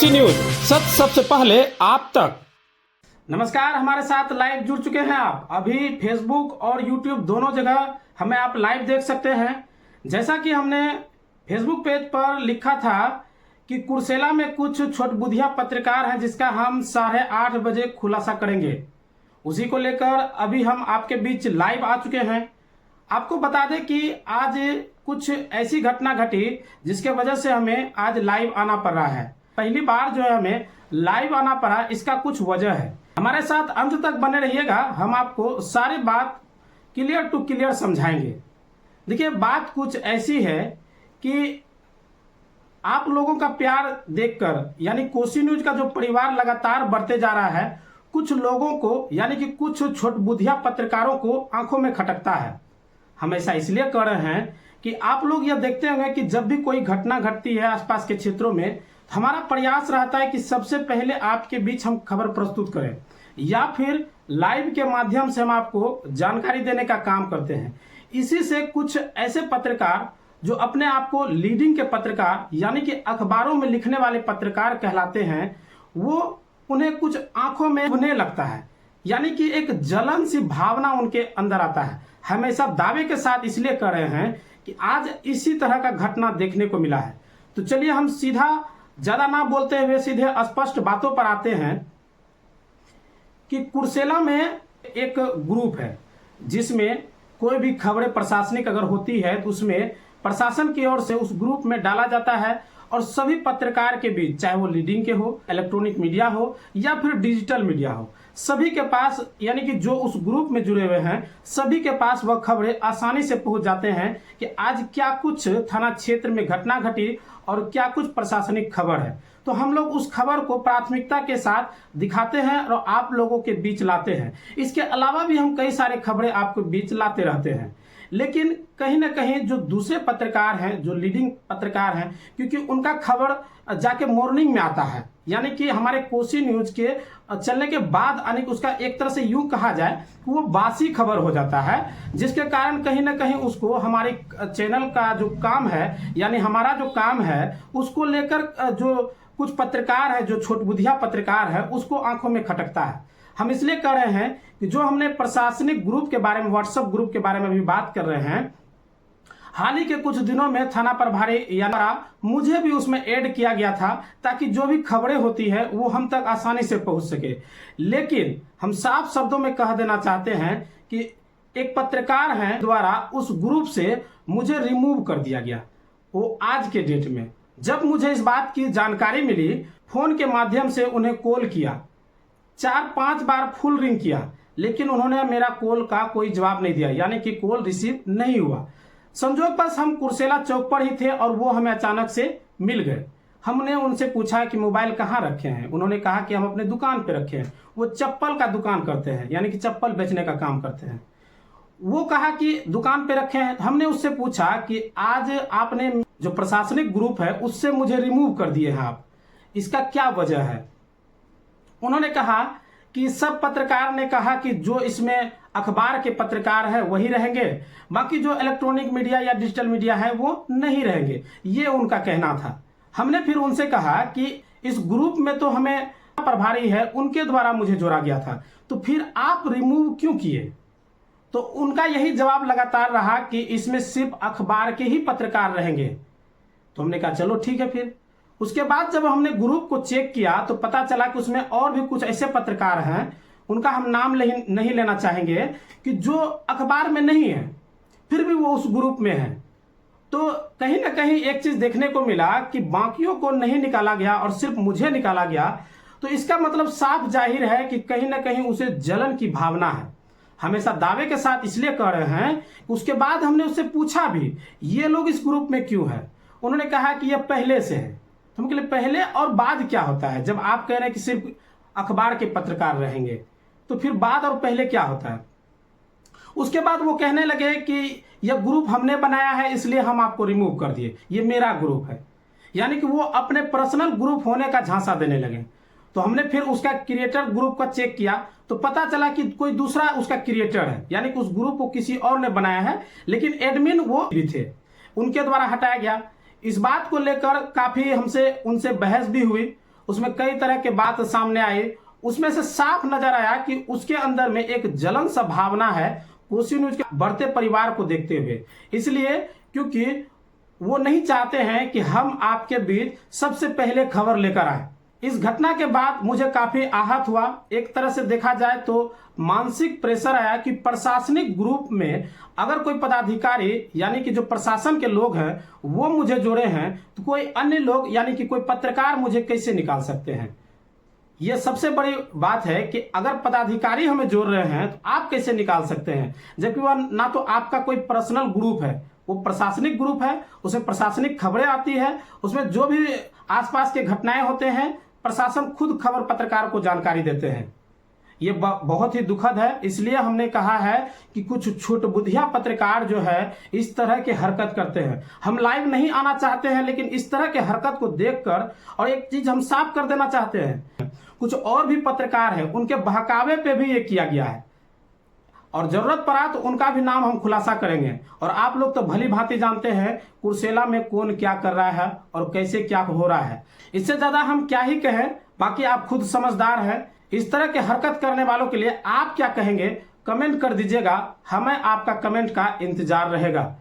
Kosi news, सच सबसे पहले आप तक। नमस्कार, हमारे साथ लाइव जुड़ चुके हैं आप। अभी फेसबुक और यूट्यूब दोनों जगह हमें आप लाइव देख सकते हैं। जैसा कि हमने फेसबुक पेज पर लिखा था कि कुर्सेला में कुछ छोटबुद्धिया पत्रकार हैं जिसका हम 8:30 बजे खुलासा करेंगे। उसी को लेकर अभी हम आपके बीच लाइव आ चुके हैं। आपको बता दें कि आज कुछ ऐसी घटना घटी जिसके वजह से हमें आज लाइव आना पड़ रहा है। पहली बार जो है हमें लाइव आना पड़ा, इसका कुछ वजह है। हमारे साथ अंत तक बने रहिएगा, हम आपको सारी बात क्लियर टू क्लियर समझाएंगे। देखिए, बात कुछ ऐसी है कि आप लोगों का प्यार देखकर यानी कोसी न्यूज का जो परिवार लगातार बढ़ते जा रहा है, कुछ लोगों को यानी कि कुछ छोटबुद्धिया पत्रकारों को आंखों में खटकता है। हम ऐसा इसलिए कर रहे हैं कि आप लोग यह देखते होंगे कि जब भी कोई घटना घटती है आसपास के क्षेत्रों में, हमारा प्रयास रहता है कि सबसे पहले आपके बीच हम खबर प्रस्तुत करें या फिर लाइव के माध्यम से हम आपको जानकारी देने का काम करते हैं। इसी से कुछ ऐसे पत्रकार जो अपने आप को लीडिंग के पत्रकार यानी कि अखबारों में लिखने वाले पत्रकार कहलाते हैं, वो उन्हें कुछ आंखों में उन्हें लगता है, यानी कि एक जलन सी भावना उनके अंदर आता है। हमेशा दावे के साथ इसलिए कर रहे हैं कि आज इसी तरह का घटना देखने को मिला है। तो चलिए हम सीधा ज्यादा ना बोलते हुए सीधे स्पष्ट बातों पर आते हैं कि कुर्सेला में एक ग्रुप है जिसमें कोई भी खबरें प्रशासनिक अगर होती है तो उसमें प्रशासन की ओर से उस ग्रुप में डाला जाता है और सभी पत्रकार के बीच, चाहे वो लीडिंग के हो, इलेक्ट्रॉनिक मीडिया हो या फिर डिजिटल मीडिया हो, सभी के पास यानी कि जो उस ग्रुप में जुड़े हुए हैं सभी के पास वह खबरें आसानी से पहुंच जाते हैं कि आज क्या कुछ थाना क्षेत्र में घटना घटी और क्या कुछ प्रशासनिक खबर है। तो हम लोग उस खबर को प्राथमिकता के साथ दिखाते हैं और आप लोगों के बीच लाते हैं। इसके अलावा भी हम कई सारे खबरें आपके बीच लाते रहते हैं। लेकिन कहीं ना कहीं जो दूसरे पत्रकार हैं, जो लीडिंग पत्रकार हैं, क्योंकि उनका खबर जाके मॉर्निंग में आता है, यानी कि हमारे कोसी न्यूज के चलने के बाद, यानी कि उसका एक तरह से यूं कहा जाए कि वो बासी खबर हो जाता है, जिसके कारण कहीं ना कहीं उसको हमारे चैनल का जो काम है यानी हमारा जो काम है उसको लेकर जो कुछ पत्रकार है, जो छोटबुद्धिया पत्रकार है, उसको आंखों में खटकता है। हम इसलिए कर रहे हैं कि जो हमने प्रशासनिक ग्रुप के बारे में, व्हाट्सएप ग्रुप के बारे में भी बात कर रहे हैं, हाल ही के कुछ दिनों में थाना प्रभारी यानी मुझे भी उसमें ऐड किया गया था ताकि जो भी खबरें होती है वो हम तक आसानी से पहुंच सके। लेकिन हम साफ शब्दों में कह देना चाहते हैं कि एक पत्रकार हैं द्वारा उस ग्रुप से मुझे रिमूव कर दिया गया। वो आज के डेट में जब मुझे इस बात की जानकारी मिली, फोन के माध्यम से उन्हें कॉल किया, 4-5 बार फुल रिंग किया, लेकिन उन्होंने मेरा कॉल का कोई जवाब नहीं दिया, यानी कि कॉल रिसीव नहीं हुआ। संजोगवश हम कुर्सेला चौक पर ही थे और वो हमें अचानक से मिल गए। हमने उनसे पूछा कि मोबाइल कहाँ रखे हैं। उन्होंने कहा कि हम अपने दुकान पे रखे हैं। वो चप्पल का दुकान करते हैं, यानी कि चप्पल बेचने का काम करते हैं। वो कहा कि दुकान पे रखे हैं। हमने उससे पूछा कि आज आपने जो प्रशासनिक ग्रुप है उससे मुझे रिमूव कर दिए हैं आप, इसका क्या वजह है। उन्होंने कहा कि सब पत्रकार ने कहा कि जो इसमें अखबार के पत्रकार है वही रहेंगे, बाकी जो इलेक्ट्रॉनिक मीडिया या डिजिटल मीडिया है वो नहीं रहेंगे, ये उनका कहना था। हमने फिर उनसे कहा कि इस ग्रुप में तो हमें प्रभारी है, उनके द्वारा मुझे जोड़ा गया था, तो फिर आप रिमूव क्यों किए। तो उनका यही जवाब लगातार रहा कि इसमें सिर्फ अखबार के ही पत्रकार रहेंगे। तो हमने कहा चलो ठीक है। फिर उसके बाद जब हमने ग्रुप को चेक किया तो पता चला कि उसमें और भी कुछ ऐसे पत्रकार हैं, उनका हम नाम नहीं लेना चाहेंगे, कि जो अखबार में नहीं है फिर भी वो उस ग्रुप में है। तो कहीं ना कहीं एक चीज देखने को मिला कि बाकियों को नहीं निकाला गया और सिर्फ मुझे निकाला गया। तो इसका मतलब साफ जाहिर है कि कहीं ना कहीं उसे जलन की भावना है। हमेशा दावे के साथ इसलिए कह रहे हैं। उसके बाद हमने उससे पूछा भी ये लोग इस ग्रुप में क्यों है। उन्होंने कहा कि यह पहले से है। तो हम कहले पहले और बाद क्या होता है। जब आप कह रहे हैं कि सिर्फ अखबार के पत्रकार रहेंगे तो फिर बाद और पहले क्या होता है। उसके बाद वो कहने लगे कि यह ग्रुप हमने बनाया है इसलिए हम आपको रिमूव कर दिए, ये मेरा ग्रुप है, यानी कि वो अपने पर्सनल ग्रुप होने का झांसा देने लगे। तो हमने फिर उसका क्रिएटर ग्रुप का चेक किया तो पता चला कि कोई दूसरा उसका क्रिएटर है, यानी कि उस ग्रुप को किसी और ने बनाया है, लेकिन एडमिन वो भी थे, उनके द्वारा हटाया गया। इस बात को लेकर काफी हमसे उनसे बहस भी हुई। उसमें कई तरह के बात सामने आई। उसमें से साफ नजर आया कि उसके अंदर में एक जलन सा भावना है कोसी न्यूज के बढ़ते परिवार को देखते हुए। इसलिए क्योंकि वो नहीं चाहते हैं कि हम आपके बीच सबसे पहले खबर लेकर आए। इस घटना के बाद मुझे काफी आहत हुआ। एक तरह से देखा जाए तो मानसिक प्रेशर आया कि प्रशासनिक ग्रुप में अगर कोई पदाधिकारी यानी कि जो प्रशासन के लोग हैं वो मुझे जोड़े हैं, तो कोई अन्य लोग यानी कि कोई पत्रकार मुझे कैसे निकाल सकते हैं। ये सबसे बड़ी बात है कि अगर पदाधिकारी हमें जोड़ रहे हैं तो आप कैसे निकाल सकते हैं, जबकि वह ना तो आपका कोई पर्सनल ग्रुप है, वो प्रशासनिक ग्रुप है, उसमें प्रशासनिक खबरें आती है, उसमें जो भी आसपास के घटनाएं होते हैं प्रशासन खुद खबर पत्रकार को जानकारी देते हैं। ये बहुत ही दुखद है। इसलिए हमने कहा है कि कुछ छूट बुद्धिया पत्रकार जो है इस तरह के हरकत करते हैं। हम लाइव नहीं आना चाहते हैं, लेकिन इस तरह के हरकत को देखकर और एक चीज हम साफ कर देना चाहते हैं, कुछ और भी पत्रकार हैं उनके बहकावे पे भी ये किया गया है और जरूरत पड़ा तो उनका भी नाम हम खुलासा करेंगे। और आप लोग तो भली भांति जानते हैं कुर्सेला में कौन क्या कर रहा है और कैसे क्या हो रहा है। इससे ज्यादा हम क्या ही कहें, बाकी आप खुद समझदार हैं। इस तरह के हरकत करने वालों के लिए आप क्या कहेंगे कमेंट कर दीजिएगा, हमें आपका कमेंट का इंतजार रहेगा।